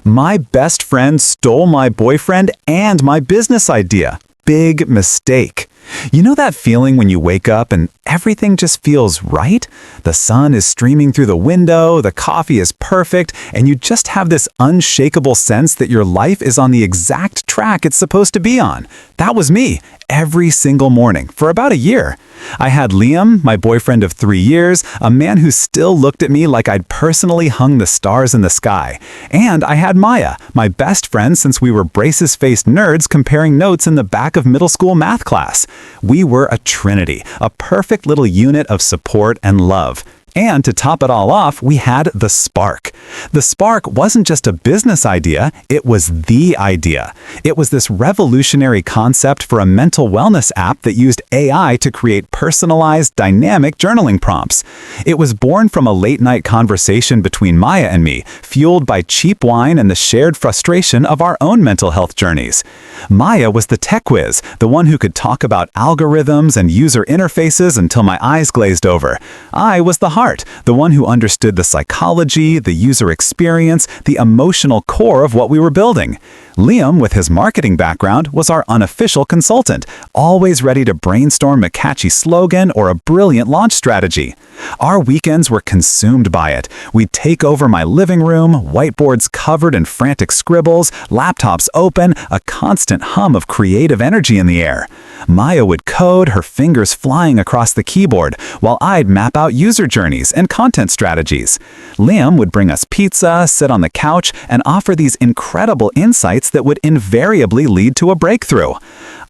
My best friend stole my boyfriend and my business idea. Big mistake. You know that feeling when you wake up and everything just feels right? The sun is streaming through the window, the coffee is perfect, and you just have this unshakable sense that your life is on the exact track it's supposed to be on. That was me, every single morning, for about a year. I had Liam, my boyfriend of 3 years, a man who still looked at me like I'd personally hung the stars in the sky. And I had Maya, my best friend since we were braces-faced nerds comparing notes in the back of middle school math class. We were a trinity, a perfect little unit of support and love. And to top it all off, we had the Spark. The Spark wasn't just a business idea, it was the idea. It was this revolutionary concept for a mental wellness app that used AI to create personalized, dynamic journaling prompts. It was born from a late-night conversation between Maya and me, fueled by cheap wine and the shared frustration of our own mental health journeys. Maya was the tech whiz, the one who could talk about algorithms and user interfaces until my eyes glazed over. I was the heart, the one who understood the psychology, the user experience, the emotional core of what we were building. Liam, with his marketing background, was our unofficial consultant, always ready to brainstorm a catchy slogan or a brilliant launch strategy. Our weekends were consumed by it. We'd take over my living room, whiteboards covered in frantic scribbles, laptops open, a constant hum of creative energy in the air. Maya would code, her fingers flying across the keyboard, while I'd map out user journeys and content strategies. Liam would bring us pizza, sit on the couch, and offer these incredible insights that would invariably lead to a breakthrough.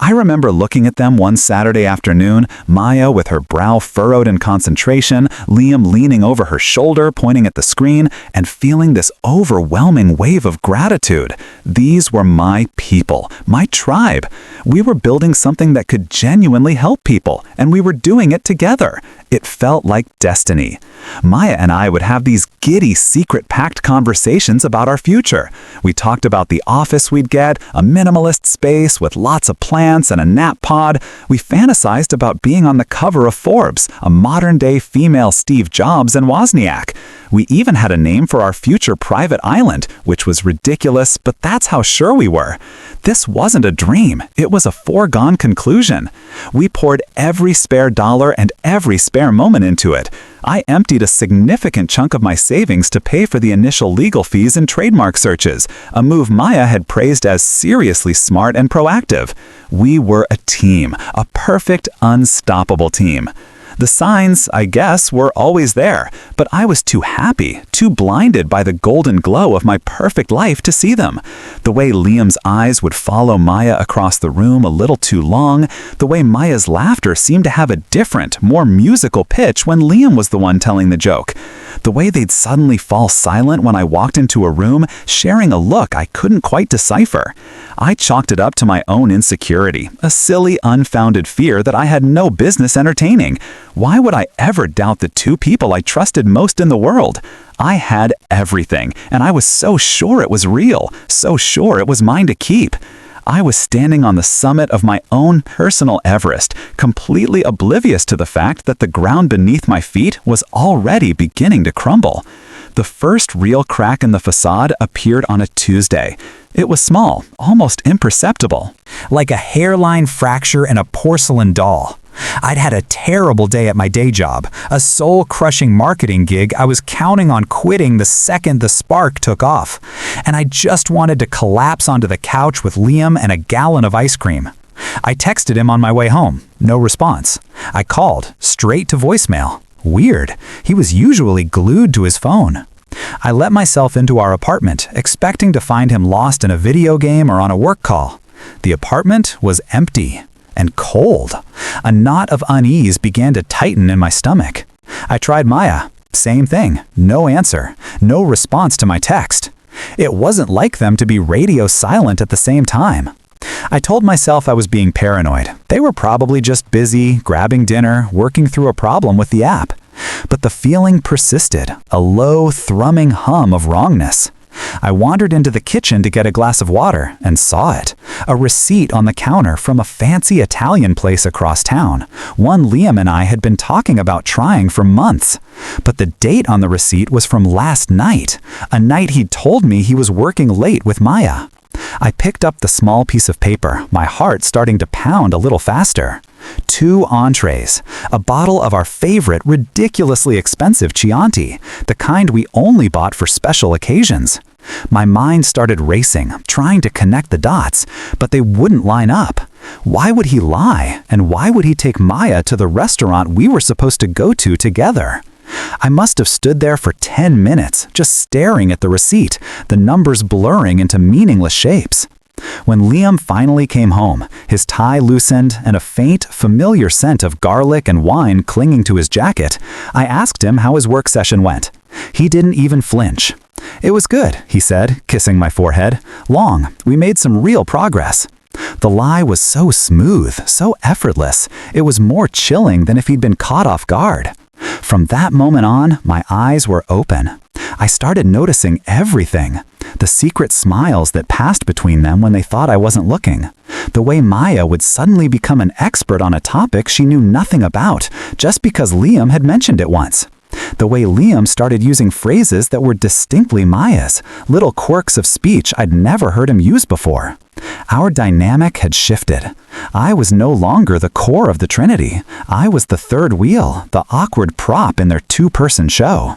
I remember looking at them one Saturday afternoon, Maya with her brow furrowed in concentration, Liam leaning over her shoulder pointing at the screen, and feeling this overwhelming wave of gratitude. These were my people, my tribe. We were building something that could genuinely help people, and we were doing it together. It felt like destiny. Maya and I would have these giddy, secret-packed conversations about our future. We talked about the office we'd get, a minimalist space with lots of plants and a nap pod. We fantasized about being on the cover of Forbes, a modern-day female Steve Jobs and Wozniak. We even had a name for our future private island, which was ridiculous, but that's how sure we were. This wasn't a dream. It was a foregone conclusion. We poured every spare dollar and every spare moment into it. I emptied a significant chunk of my savings to pay for the initial legal fees and trademark searches, a move Maya had praised as seriously smart and proactive. We were a team, a perfect, unstoppable team. The signs, I guess, were always there, but I was too happy, too blinded by the golden glow of my perfect life to see them. The way Liam's eyes would follow Maya across the room a little too long, the way Maya's laughter seemed to have a different, more musical pitch when Liam was the one telling the joke. The way they'd suddenly fall silent when I walked into a room, sharing a look I couldn't quite decipher. I chalked it up to my own insecurity, a silly, unfounded fear that I had no business entertaining. Why would I ever doubt the two people I trusted most in the world? I had everything, and I was so sure it was real, so sure it was mine to keep. I was standing on the summit of my own personal Everest, completely oblivious to the fact that the ground beneath my feet was already beginning to crumble. The first real crack in the facade appeared on a Tuesday. It was small, almost imperceptible, like a hairline fracture in a porcelain doll. I'd had a terrible day at my day job, a soul-crushing marketing gig I was counting on quitting the second the spark took off, and I just wanted to collapse onto the couch with Liam and a gallon of ice cream. I texted him on my way home. No response. I called, straight to voicemail. Weird. He was usually glued to his phone. I let myself into our apartment, expecting to find him lost in a video game or on a work call. The apartment was empty and cold. A knot of unease began to tighten in my stomach. I tried Maya. Same thing. No answer. No response to my text. It wasn't like them to be radio silent at the same time. I told myself I was being paranoid. They were probably just busy, grabbing dinner, working through a problem with the app. But the feeling persisted, a low, thrumming hum of wrongness. I wandered into the kitchen to get a glass of water and saw it. A receipt on the counter from a fancy Italian place across town, one Liam and I had been talking about trying for months. But the date on the receipt was from last night, a night he'd told me he was working late with Maya. I picked up the small piece of paper, my heart starting to pound a little faster. 2 entrees, a bottle of our favorite, ridiculously expensive Chianti, the kind we only bought for special occasions. My mind started racing, trying to connect the dots, but they wouldn't line up. Why would he lie, and why would he take Maya to the restaurant we were supposed to go to together? I must have stood there for 10 minutes, just staring at the receipt, the numbers blurring into meaningless shapes. When Liam finally came home, his tie loosened and a faint, familiar scent of garlic and wine clinging to his jacket, I asked him how his work session went. He didn't even flinch. "It was good," he said, kissing my forehead. "Long. We made some real progress." The lie was so smooth, so effortless. It was more chilling than if he'd been caught off guard. From that moment on, my eyes were open. I started noticing everything. The secret smiles that passed between them when they thought I wasn't looking. The way Maya would suddenly become an expert on a topic she knew nothing about, just because Liam had mentioned it once. The way Liam started using phrases that were distinctly Maya's, little quirks of speech I'd never heard him use before. Our dynamic had shifted. I was no longer the core of the Trinity. I was the third wheel, the awkward prop in their 2-person show.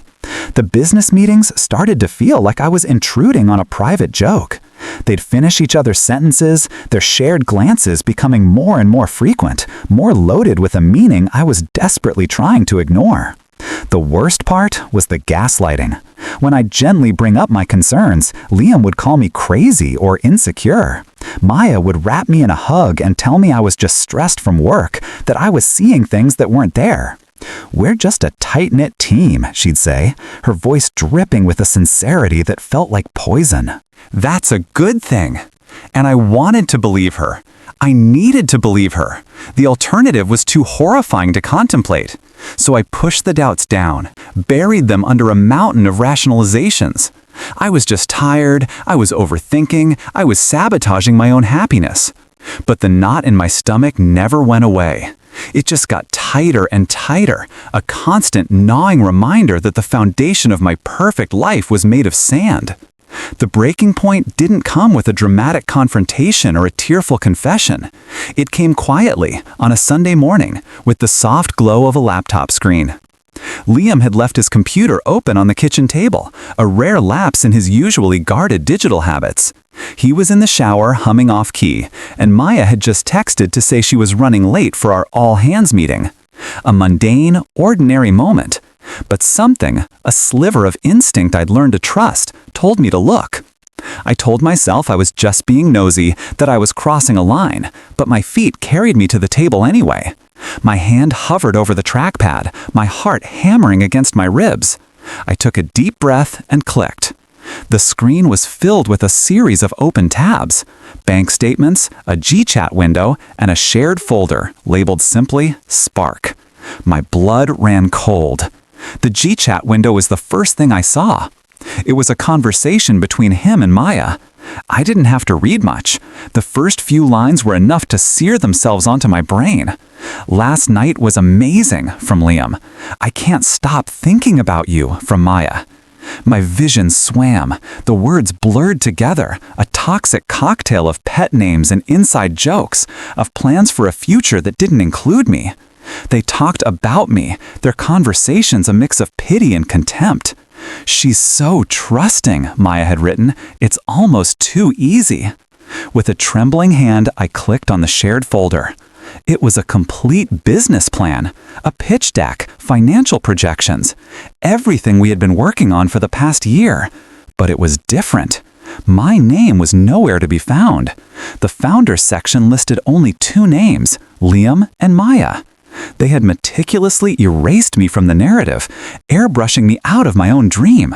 The business meetings started to feel like I was intruding on a private joke. They'd finish each other's sentences, their shared glances becoming more and more frequent, more loaded with a meaning I was desperately trying to ignore. The worst part was the gaslighting. When I'd gently bring up my concerns, Liam would call me crazy or insecure. Maya would wrap me in a hug and tell me I was just stressed from work, that I was seeing things that weren't there. "We're just a tight-knit team," she'd say, her voice dripping with a sincerity that felt like poison. That's a good thing. And I wanted to believe her. I needed to believe her. The alternative was too horrifying to contemplate. So I pushed the doubts down, buried them under a mountain of rationalizations. I was just tired, I was overthinking, I was sabotaging my own happiness. But the knot in my stomach never went away. It just got tighter and tighter, a constant gnawing reminder that the foundation of my perfect life was made of sand. The breaking point didn't come with a dramatic confrontation or a tearful confession. It came quietly, on a Sunday morning, with the soft glow of a laptop screen. Liam had left his computer open on the kitchen table, a rare lapse in his usually guarded digital habits. He was in the shower humming off-key, and Maya had just texted to say she was running late for our all-hands meeting. A mundane, ordinary moment. But something, a sliver of instinct I'd learned to trust, told me to look. I told myself I was just being nosy, that I was crossing a line, but my feet carried me to the table anyway. My hand hovered over the trackpad, my heart hammering against my ribs. I took a deep breath and clicked. The screen was filled with a series of open tabs, bank statements, a GChat window, and a shared folder labeled simply Spark. My blood ran cold. The GChat window was the first thing I saw. It was a conversation between him and Maya. I didn't have to read much. The first few lines were enough to sear themselves onto my brain. "Last night was amazing," from Liam. "I can't stop thinking about you," from Maya. My vision swam. The words blurred together, a toxic cocktail of pet names and inside jokes, of plans for a future that didn't include me. They talked about me, their conversations a mix of pity and contempt. "She's so trusting," Maya had written. "It's almost too easy." With a trembling hand, I clicked on the shared folder. It was a complete business plan, a pitch deck, financial projections, everything we had been working on for the past year. But it was different. My name was nowhere to be found. The founders section listed only 2 names, Liam and Maya. They had meticulously erased me from the narrative, airbrushing me out of my own dream.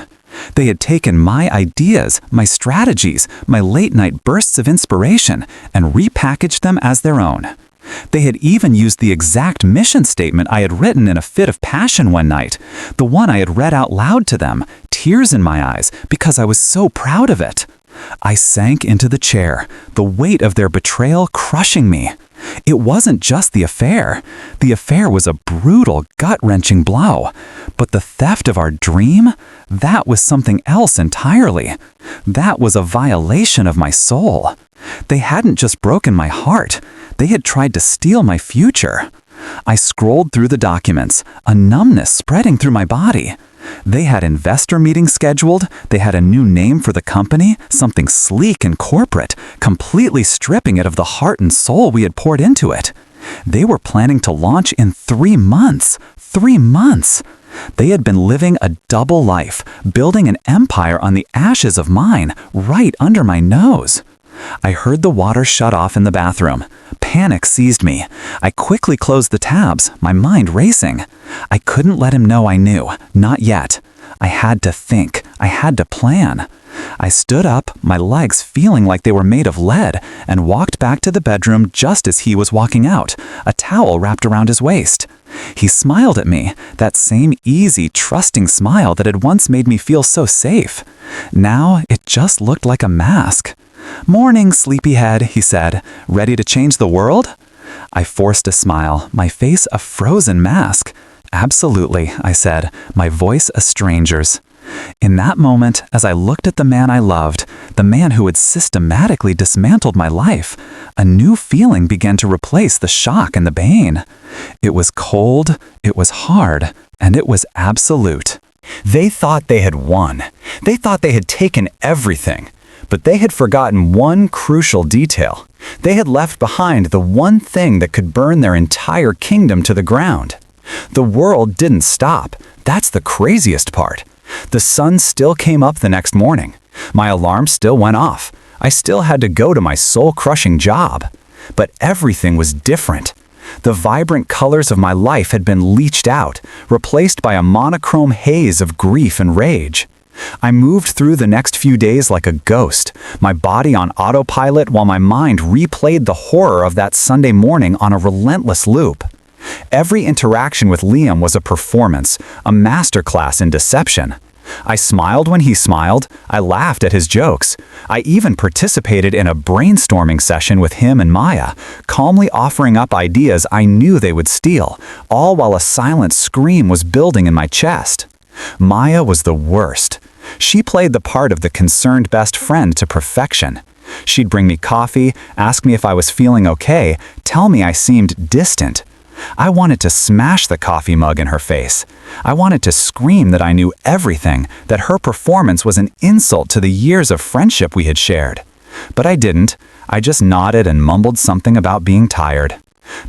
They had taken my ideas, my strategies, my late-night bursts of inspiration, and repackaged them as their own. They had even used the exact mission statement I had written in a fit of passion one night, the one I had read out loud to them, tears in my eyes, because I was so proud of it. I sank into the chair, the weight of their betrayal crushing me. It wasn't just the affair. The affair was a brutal, gut-wrenching blow. But the theft of our dream? That was something else entirely. That was a violation of my soul. They hadn't just broken my heart. They had tried to steal my future. I scrolled through the documents, a numbness spreading through my body. They had investor meetings scheduled, they had a new name for the company, something sleek and corporate, completely stripping it of the heart and soul we had poured into it. They were planning to launch in 3 months. 3 months! They had been living a double life, building an empire on the ashes of mine, right under my nose. I heard the water shut off in the bathroom. Panic seized me. I quickly closed the tabs, my mind racing. I couldn't let him know I knew, not yet. I had to think, I had to plan. I stood up, my legs feeling like they were made of lead, and walked back to the bedroom just as he was walking out, a towel wrapped around his waist. He smiled at me, that same easy, trusting smile that had once made me feel so safe. Now it just looked like a mask. "Morning, sleepyhead," he said. "Ready to change the world?" I forced a smile, my face a frozen mask. "Absolutely," I said, my voice a stranger's. In that moment, as I looked at the man I loved, the man who had systematically dismantled my life, a new feeling began to replace the shock and the pain. It was cold, it was hard, and it was absolute. They thought they had won. They thought they had taken everything. But they had forgotten one crucial detail. They had left behind the one thing that could burn their entire kingdom to the ground. The world didn't stop. That's the craziest part. The sun still came up the next morning. My alarm still went off. I still had to go to my soul-crushing job. But everything was different. The vibrant colors of my life had been leached out, replaced by a monochrome haze of grief and rage. I moved through the next few days like a ghost, my body on autopilot while my mind replayed the horror of that Sunday morning on a relentless loop. Every interaction with Liam was a performance, a masterclass in deception. I smiled when he smiled, I laughed at his jokes. I even participated in a brainstorming session with him and Maya, calmly offering up ideas I knew they would steal, all while a silent scream was building in my chest. Maya was the worst. She played the part of the concerned best friend to perfection. She'd bring me coffee, ask me if I was feeling okay, tell me I seemed distant. I wanted to smash the coffee mug in her face. I wanted to scream that I knew everything, that her performance was an insult to the years of friendship we had shared. But I didn't. I just nodded and mumbled something about being tired.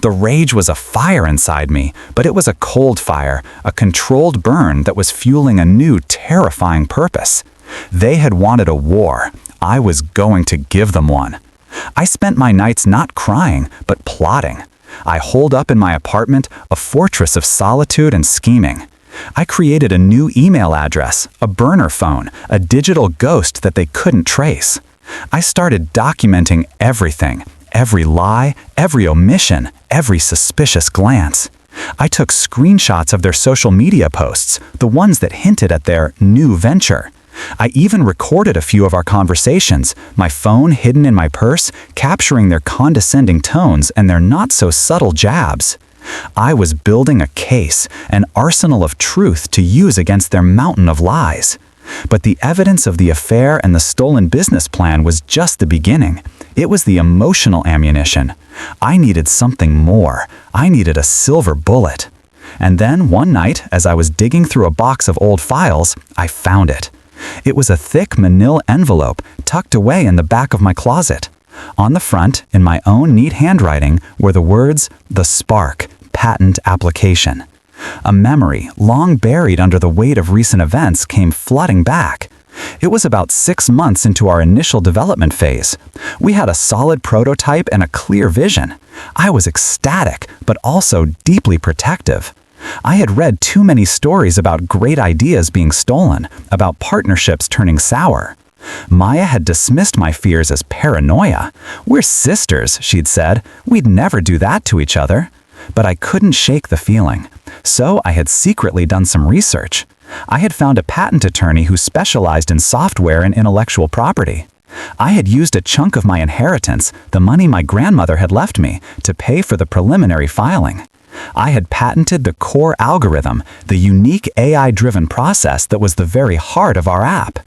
The rage was a fire inside me, but it was a cold fire, a controlled burn that was fueling a new, terrifying purpose. They had wanted a war. I was going to give them one. I spent my nights not crying, but plotting. I holed up in my apartment, a fortress of solitude and scheming. I created a new email address, a burner phone, a digital ghost that they couldn't trace. I started documenting everything. Every lie, every omission, every suspicious glance. I took screenshots of their social media posts, the ones that hinted at their new venture. I even recorded a few of our conversations, my phone hidden in my purse, capturing their condescending tones and their not-so-subtle jabs. I was building a case, an arsenal of truth to use against their mountain of lies. But the evidence of the affair and the stolen business plan was just the beginning. It was the emotional ammunition. I needed something more. I needed a silver bullet. And then one night, as I was digging through a box of old files, I found it. It was a thick manila envelope tucked away in the back of my closet. On the front, in my own neat handwriting, were the words, "The Spark, Patent Application." A memory, long buried under the weight of recent events, came flooding back. It was about 6 months into our initial development phase. We had a solid prototype and a clear vision. I was ecstatic, but also deeply protective. I had read too many stories about great ideas being stolen, about partnerships turning sour. Maya had dismissed my fears as paranoia. "We're sisters," she'd said. "We'd never do that to each other." But I couldn't shake the feeling. So I had secretly done some research. I had found a patent attorney who specialized in software and intellectual property. I had used a chunk of my inheritance, the money my grandmother had left me, to pay for the preliminary filing. I had patented the core algorithm, the unique AI-driven process that was the very heart of our app.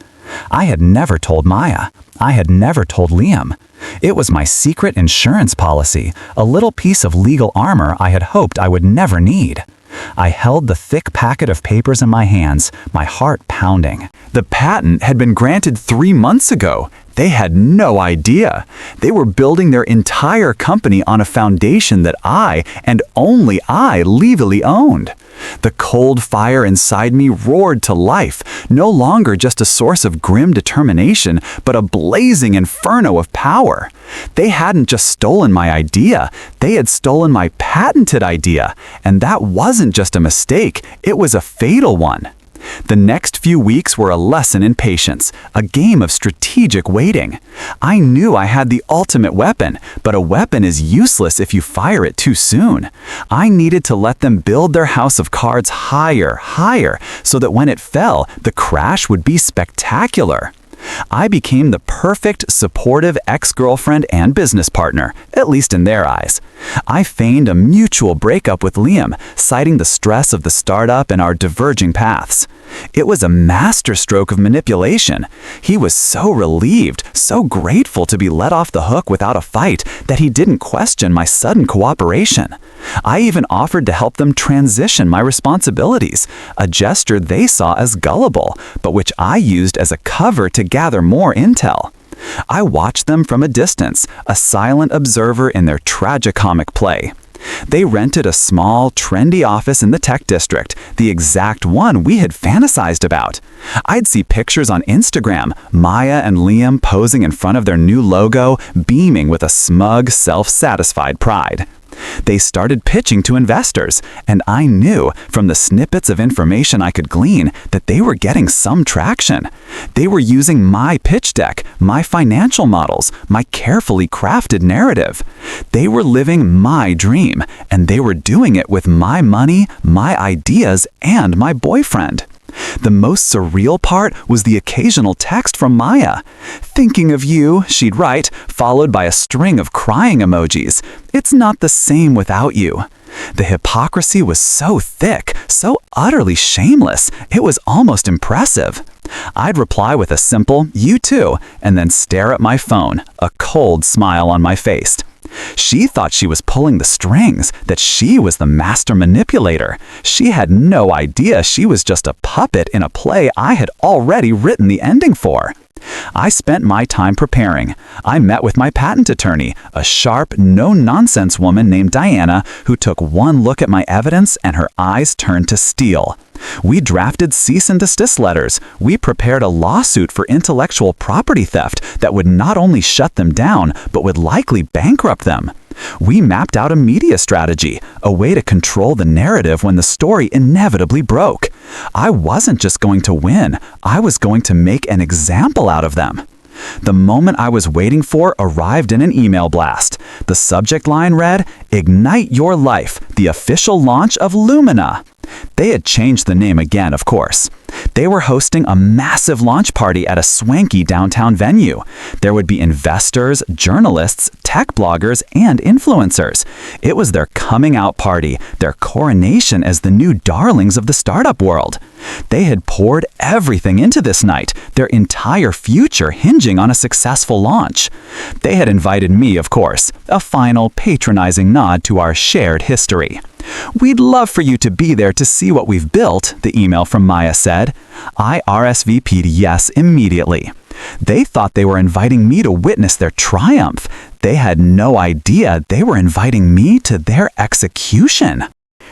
I had never told Maya. I had never told Liam. It was my secret insurance policy, a little piece of legal armor I had hoped I would never need. I held the thick packet of papers in my hands, my heart pounding. The patent had been granted 3 months ago. They had no idea. They were building their entire company on a foundation that I, and only I, legally owned. The cold fire inside me roared to life, no longer just a source of grim determination, but a blazing inferno of power. They hadn't just stolen my idea, they had stolen my patented idea, and that wasn't just a mistake, it was a fatal one. The next few weeks were a lesson in patience, a game of strategic waiting. I knew I had the ultimate weapon, but a weapon is useless if you fire it too soon. I needed to let them build their house of cards higher, so that when it fell, the crash would be spectacular. I became the perfect, supportive ex-girlfriend and business partner, at least in their eyes. I feigned a mutual breakup with Liam, citing the stress of the startup and our diverging paths. It was a masterstroke of manipulation. He was so relieved, so grateful to be let off the hook without a fight that he didn't question my sudden cooperation. I even offered to help them transition my responsibilities, a gesture they saw as gullible, but which I used as a cover to gather more intel. I watched them from a distance, a silent observer in their tragicomic play. They rented a small, trendy office in the tech district, the exact one we had fantasized about. I'd see pictures on Instagram, Maya and Liam posing in front of their new logo, beaming with a smug, self-satisfied pride. They started pitching to investors, and I knew, from the snippets of information I could glean, that they were getting some traction. They were using my pitch deck, my financial models, my carefully crafted narrative. They were living my dream, and they were doing it with my money, my ideas, and my boyfriend. The most surreal part was the occasional text from Maya. "Thinking of you," she'd write, followed by a string of crying emojis. "It's not the same without you." The hypocrisy was so thick, so utterly shameless, it was almost impressive. I'd reply with a simple, "You too," and then stare at my phone, a cold smile on my face. She thought she was pulling the strings, that she was the master manipulator. She had no idea she was just a puppet in a play I had already written the ending for. I spent my time preparing. I met with my patent attorney, a sharp, no-nonsense woman named Diana, who took one look at my evidence and her eyes turned to steel. We drafted cease and desist letters. We prepared a lawsuit for intellectual property theft that would not only shut them down, but would likely bankrupt them. We mapped out a media strategy, a way to control the narrative when the story inevitably broke. I wasn't just going to win, I was going to make an example out of them. The moment I was waiting for arrived in an email blast. The subject line read, "Ignite Your Life, the official launch of Lumina." They had changed the name again, of course. They were hosting a massive launch party at a swanky downtown venue. There would be investors, journalists, tech bloggers, and influencers. It was their coming out party, their coronation as the new darlings of the startup world. They had poured everything into this night, their entire future hinging on a successful launch. They had invited me, of course, a final patronizing nod to our shared history. "We'd love for you to be there to see what we've built," the email from Maya said. I RSVP'd yes immediately. They thought they were inviting me to witness their triumph. They had no idea they were inviting me to their execution.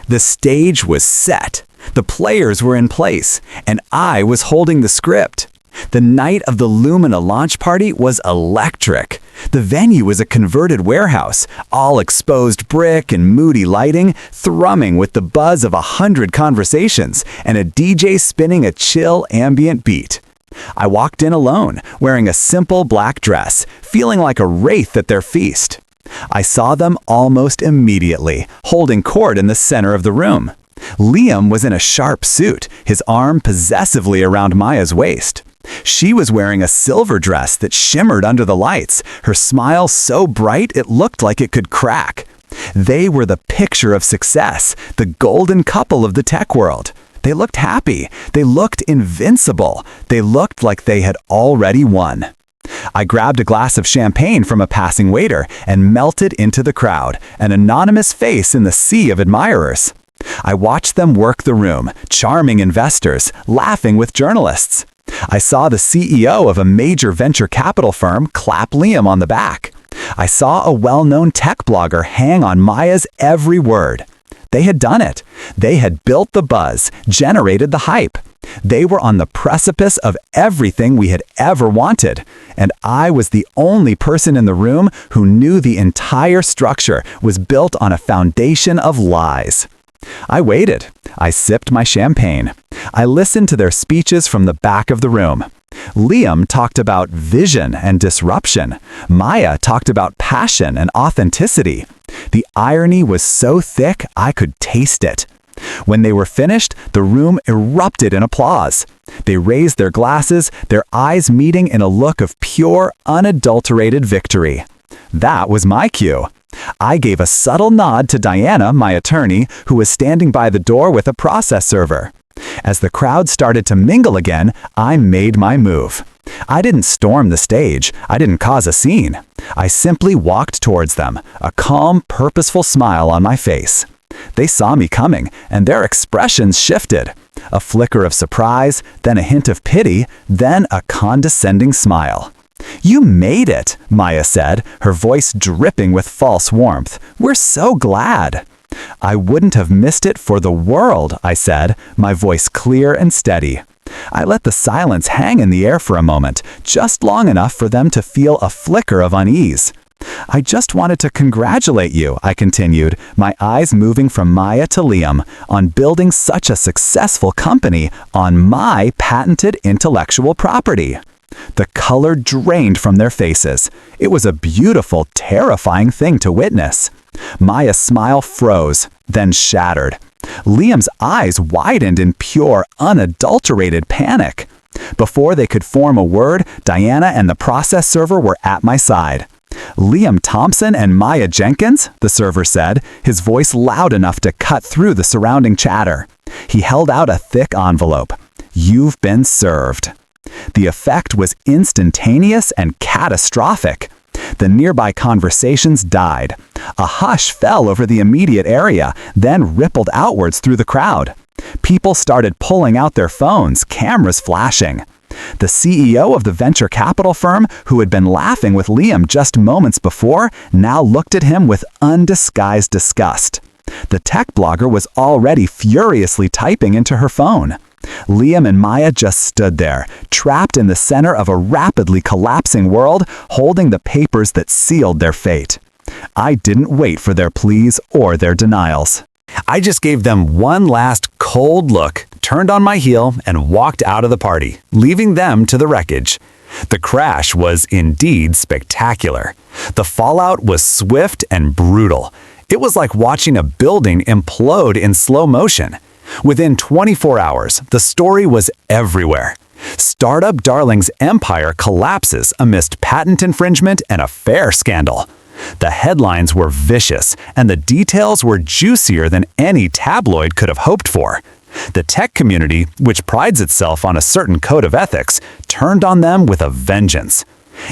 The stage was set. The players were in place, and I was holding the script. The night of the Lumina launch party was electric. The venue was a converted warehouse, all exposed brick and moody lighting, thrumming with the buzz of 100 conversations, and a DJ spinning a chill ambient beat. I walked in alone, wearing a simple black dress, feeling like a wraith at their feast. I saw them almost immediately, holding court in the center of the room. Liam was in a sharp suit, his arm possessively around Maya's waist. She was wearing a silver dress that shimmered under the lights, her smile so bright it looked like it could crack. They were the picture of success, the golden couple of the tech world. They looked happy. They looked invincible. They looked like they had already won. I grabbed a glass of champagne from a passing waiter and melted into the crowd, an anonymous face in the sea of admirers. I watched them work the room, charming investors, laughing with journalists. I saw the CEO of a major venture capital firm clap Liam on the back. I saw a well-known tech blogger hang on Maya's every word. They had done it. They had built the buzz, generated the hype. They were on the precipice of everything we had ever wanted, and I was the only person in the room who knew the entire structure was built on a foundation of lies. I waited. I sipped my champagne. I listened to their speeches from the back of the room. Liam talked about vision and disruption. Maya talked about passion and authenticity. The irony was so thick I could taste it. When they were finished, the room erupted in applause. They raised their glasses, their eyes meeting in a look of pure, unadulterated victory. That was my cue. I gave a subtle nod to Diana, my attorney, who was standing by the door with a process server. As the crowd started to mingle again, I made my move. I didn't storm the stage. I didn't cause a scene. I simply walked towards them, a calm, purposeful smile on my face. They saw me coming, and their expressions shifted. A flicker of surprise, then a hint of pity, then a condescending smile. "You made it," Maya said, her voice dripping with false warmth. "We're so glad." "I wouldn't have missed it for the world," I said, my voice clear and steady. I let the silence hang in the air for a moment, just long enough for them to feel a flicker of unease. "I just wanted to congratulate you," I continued, my eyes moving from Maya to Liam, on building such a successful company on my patented intellectual property. The color drained from their faces. It was a beautiful, terrifying thing to witness. Maya's smile froze, then shattered. Liam's eyes widened in pure, unadulterated panic. Before they could form a word, Diana and the process server were at my side. "Liam Thompson and Maya Jenkins," the server said, his voice loud enough to cut through the surrounding chatter. He held out a thick envelope. "You've been served." The effect was instantaneous and catastrophic. The nearby conversations died. A hush fell over the immediate area, then rippled outwards through the crowd. People started pulling out their phones, cameras flashing. The CEO of the venture capital firm, who had been laughing with Liam just moments before, now looked at him with undisguised disgust. The tech blogger was already furiously typing into her phone. Liam and Maya just stood there, trapped in the center of a rapidly collapsing world, holding the papers that sealed their fate. I didn't wait for their pleas or their denials. I just gave them one last cold look, turned on my heel, and walked out of the party, leaving them to the wreckage. The crash was indeed spectacular. The fallout was swift and brutal. It was like watching a building implode in slow motion. Within 24 hours, the story was everywhere. Startup darling's empire collapses amidst patent infringement and affair scandal. The headlines were vicious, and the details were juicier than any tabloid could have hoped for. The tech community, which prides itself on a certain code of ethics, turned on them with a vengeance.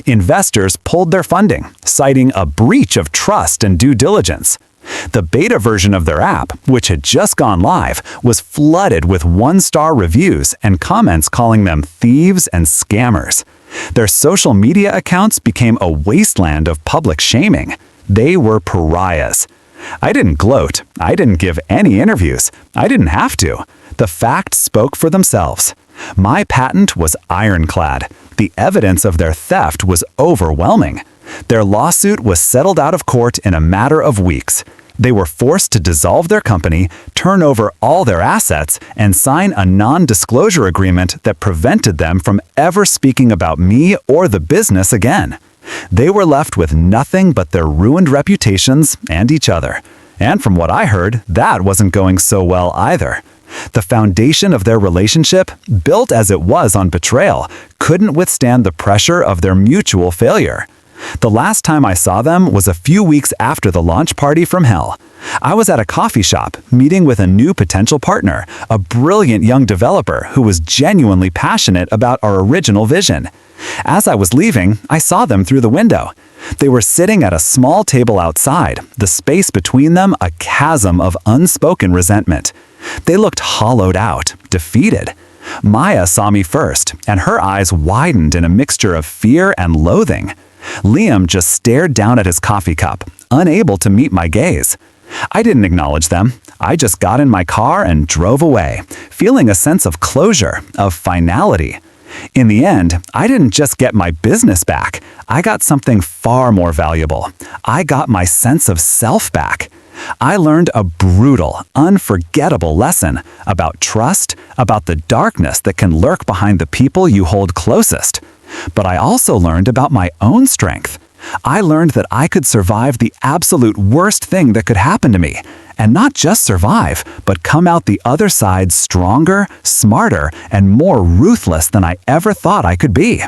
Investors pulled their funding, citing a breach of trust and due diligence. The beta version of their app, which had just gone live, was flooded with one-star reviews and comments calling them thieves and scammers. Their social media accounts became a wasteland of public shaming. They were pariahs. I didn't gloat. I didn't give any interviews. I didn't have to. The facts spoke for themselves. My patent was ironclad. The evidence of their theft was overwhelming. Their lawsuit was settled out of court in a matter of weeks. They were forced to dissolve their company, turn over all their assets, and sign a non-disclosure agreement that prevented them from ever speaking about me or the business again. They were left with nothing but their ruined reputations and each other. And from what I heard, that wasn't going so well either. The foundation of their relationship, built as it was on betrayal, couldn't withstand the pressure of their mutual failure. The last time I saw them was a few weeks after the launch party from hell. I was at a coffee shop, meeting with a new potential partner, a brilliant young developer who was genuinely passionate about our original vision. As I was leaving, I saw them through the window. They were sitting at a small table outside, the space between them a chasm of unspoken resentment. They looked hollowed out, defeated. Maya saw me first, and her eyes widened in a mixture of fear and loathing. Liam just stared down at his coffee cup, unable to meet my gaze. I didn't acknowledge them. I just got in my car and drove away, feeling a sense of closure, of finality. In the end, I didn't just get my business back. I got something far more valuable. I got my sense of self back. I learned a brutal, unforgettable lesson about trust, about the darkness that can lurk behind the people you hold closest. But I also learned about my own strength. I learned that I could survive the absolute worst thing that could happen to me, and not just survive, but come out the other side stronger, smarter, and more ruthless than I ever thought I could be.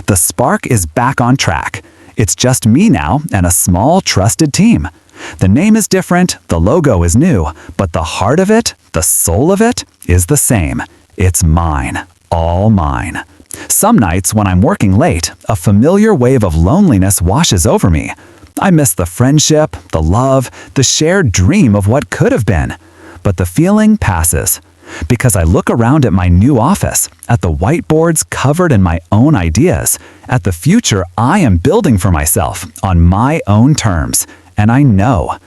The spark is back on track. It's just me now and a small, trusted team. The name is different, the logo is new, but the heart of it, the soul of it, is the same. It's mine, all mine. Some nights when I'm working late, a familiar wave of loneliness washes over me. I miss the friendship, the love, the shared dream of what could have been. But the feeling passes. Because I look around at my new office, at the whiteboards covered in my own ideas, at the future I am building for myself on my own terms. And I know,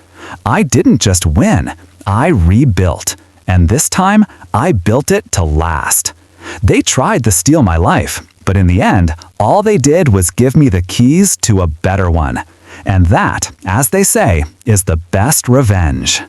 I didn't just win, I rebuilt. And this time, I built it to last. They tried to steal my life, but in the end, all they did was give me the keys to a better one. And that, as they say, is the best revenge.